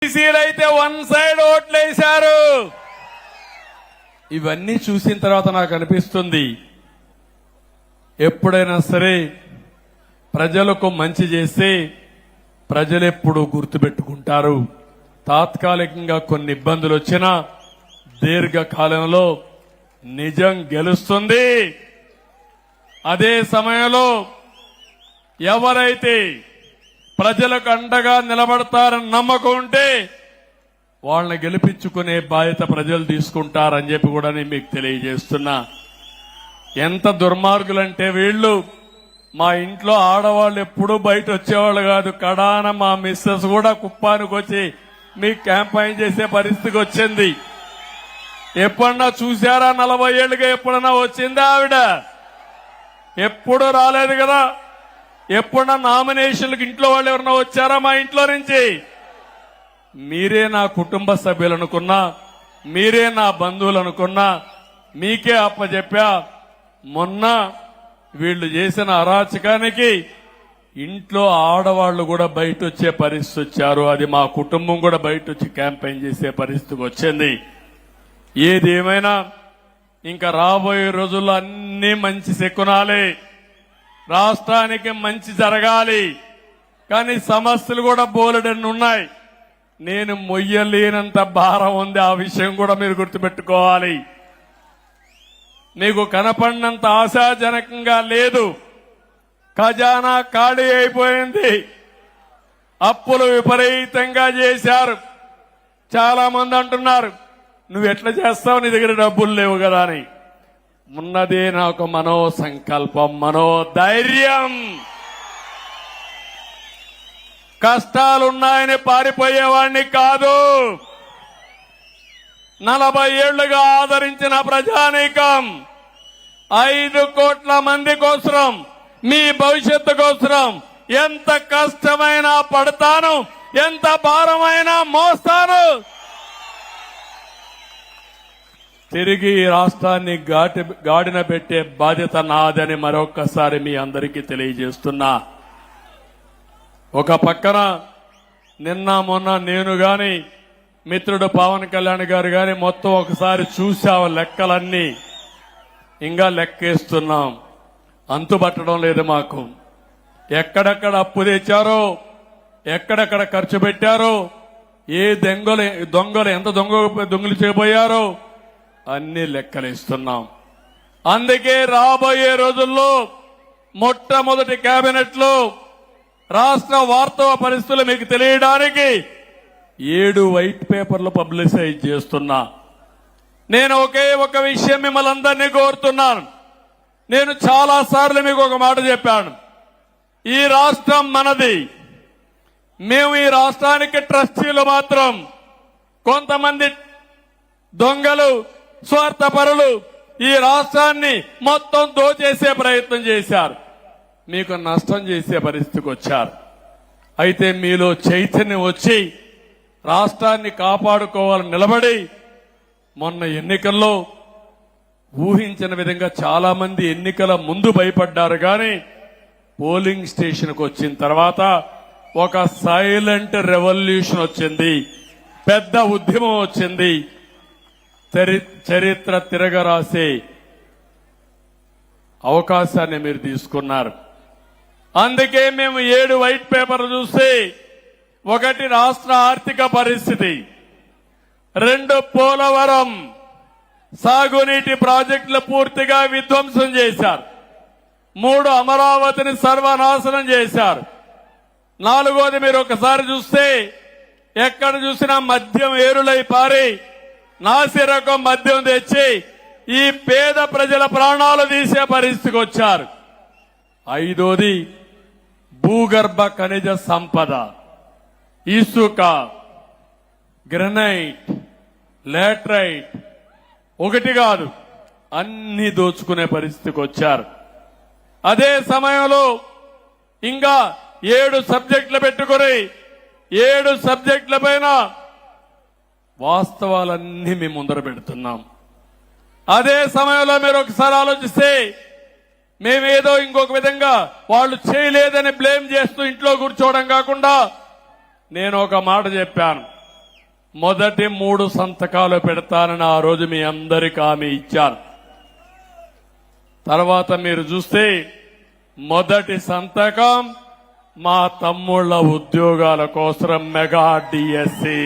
బీసీలైతే one side ఓట్లేశారు. ఇవన్నీ చూసిన తర్వాత నాకు అనిపిస్తుంది, ఎప్పుడైనా సరే ప్రజలకు మంచి చేస్తే ప్రజలెప్పుడు గుర్తుపెట్టుకుంటారు. తాత్కాలికంగా కొన్ని ఇబ్బందులు వచ్చినా దీర్ఘకాలంలో నిజం గెలుస్తుంది. అదే సమయంలో ఎవరైతే ప్రజలకు అండగా నిలబడతారని నమ్మకం ఉంటే వాళ్ళని గెలిపించుకునే బాధ్యత ప్రజలు తీసుకుంటారని చెప్పి కూడా నేను మీకు తెలియజేస్తున్నా. ఎంత దుర్మార్గులంటే వీళ్ళు, మా ఇంట్లో ఆడవాళ్ళు ఎప్పుడూ బయట వచ్చేవాళ్ళు కాదు, కడాన మా మిస్సెస్ కూడా కుప్పానికి వచ్చి మీకు క్యాంపెయిన్ చేసే పరిస్థితికి వచ్చింది. ఎప్పుడన్నా చూశారా? 40 ఏళ్లుగా ఎప్పుడన్నా వచ్చిందా ఆవిడ? ఎప్పుడు రాలేదు కదా. ఎప్పుడన్నా నామినేషన్లకు ఇంట్లో వాళ్ళు ఎవరన్నా వచ్చారా మా ఇంట్లో నుంచి? మీరే నా కుటుంబ సభ్యులు అనుకున్నా, మీరే నా బంధువులు అనుకున్నా, మీకే అప్పచెప్పా. మొన్న వీళ్లు చేసిన అరాచకానికి ఇంట్లో ఆడవాళ్లు కూడా బయట వచ్చే పరిస్థితి వచ్చారు. అది మా కుటుంబం కూడా బయట వచ్చి క్యాంపెయిన్ చేసే పరిస్థితికి వచ్చింది. ఏదేమైనా ఇంకా రాబోయే రోజుల్లో అన్ని మంచి శకునాలే, రాష్ట్రానికి మంచి జరగాలి. కానీ సమస్యలు కూడా బోలెడన్ని ఉన్నాయి. నేను మొయ్యలేనంత భారం ఉంది, ఆ విషయం కూడా మీరు గుర్తుపెట్టుకోవాలి. మీకు కనపడినంత ఆశాజనకంగా లేదు. ఖజానా ఖాళీ అయిపోయింది. అప్పులు విపరీతంగా చేశారు. చాలా మంది అంటున్నారు, నువ్వు ఎట్లా చేస్తావు, నీ దగ్గర డబ్బులు లేవు కదా అని. ఉన్నదే నాకు మనో సంకల్పం, మనోధైర్యం. కష్టాలున్నాయని పారిపోయేవాణ్ణి కాదు. 40 ఏళ్లుగా ఆదరించిన ప్రజానీకం 5 కోట్ల మంది కోసం, మీ భవిష్యత్తు కోసం ఎంత కష్టమైనా పడతాను, ఎంత భారమైనా మోస్తాను. తిరిగి రాష్ట్రాన్ని గాడిన పెట్టే బాధ్యత నాదని మరొక్కసారి మీ అందరికీ తెలియజేస్తున్నా. ఒక పక్కన నిన్న మొన్న నేను గాని, మిత్రుడు పవన్ కళ్యాణ్ గారు గాని మొత్తం ఒకసారి చూసాం లెక్కలన్నీ. ఇంకా లెక్కేస్తున్నాం, అంతుపట్టడం లేదు మాకు. ఎక్కడెక్కడ అప్పు తెచ్చారో, ఎక్కడెక్కడ ఖర్చు పెట్టారో, ఏ దొంగలు ఎంత దొంగలు చేయబోయారో అన్ని లెక్కలేస్తున్నాం. అందుకే రాబోయే రోజుల్లో మొట్టమొదటి కేబినెట్ లో రాష్ట్ర వాస్తవ పరిస్థితులు మీకు తెలియడానికి 7 వైట్ పేపర్లు పబ్లిసైజ్ చేస్తున్నా. నేను ఒకే ఒక విషయం మిమ్మల్ని అందరినీ కోరుతున్నాను. నేను చాలా సార్లు మీకు ఒక మాట చెప్పాను, ఈ రాష్ట్రం మనది. మేము ఈ రాష్ట్రానికి ట్రస్టీలు మాత్రం. కొంతమంది దొంగలు, స్వార్థపరులు ఈ రాష్ట్రాన్ని మొత్తం దోచేసే ప్రయత్నం చేశారు, మీకు నష్టం చేసే పరిస్థితికి వచ్చారు. అయితే మీలో చైతన్యం వచ్చి రాష్ట్రాన్ని కాపాడుకోవాలని నిలబడి, మొన్న ఎన్నికల్లో ఊహించిన విధంగా చాలా మంది ఎన్నికల ముందు భయపడ్డారు. కానీ పోలింగ్ స్టేషన్కు వచ్చిన తర్వాత ఒక సైలెంట్ రెవల్యూషన్ వచ్చింది, పెద్ద ఉద్యమం వచ్చింది. చరిత్ర తిరగరాసే అవకాశాన్ని మీరు తీసుకున్నారు. అందుకే మేము 7 వైట్ పేపర్లు చూస్తే, 1 రాష్ట్ర ఆర్థిక పరిస్థితి, 2 పోలవరం సాగునీటి ప్రాజెక్టులు పూర్తిగా విధ్వంసం చేశారు, 3 అమరావతిని సర్వనాశనం చేశారు, 4వది మీరు ఒకసారి చూస్తే ఎక్కడ చూసినా మద్యం ఏరులై పారి నాసిరకం మద్యం తెచ్చి ఈ పేద ప్రజల ప్రాణాలు తీసే పరిస్థితికి వచ్చారు. 5వది భూగర్భ ఖనిజ సంపద, ఇసుక, గ్రనైట్, లాటరైట్, ఒకటి కాదు అన్ని దోచుకునే పరిస్థితికి వచ్చారు. అదే సమయంలో ఇంకా 7 సబ్జెక్టులు పెట్టుకుని 7 సబ్జెక్టుల పైన వాస్తవాలన్నీ మేము ముందర పెడుతున్నాం. అదే సమయంలో మీరు ఒకసారి ఆలోచిస్తే, మేమేదో ఇంకొక విధంగా వాళ్ళు చేయలేదని బ్లేమ్ చేస్తూ ఇంట్లో కూర్చోవడం కాకుండా నేను ఒక మాట చెప్పాను. మొదటి 3 సంతకాలు పెడతానని ఆ రోజు మీ అందరికీ హామీ ఇచ్చాను. తర్వాత మీరు చూస్తే మొదటి సంతకం మా తమ్ముళ్ల ఉద్యోగాల కోసం మెగా డిఎస్సి.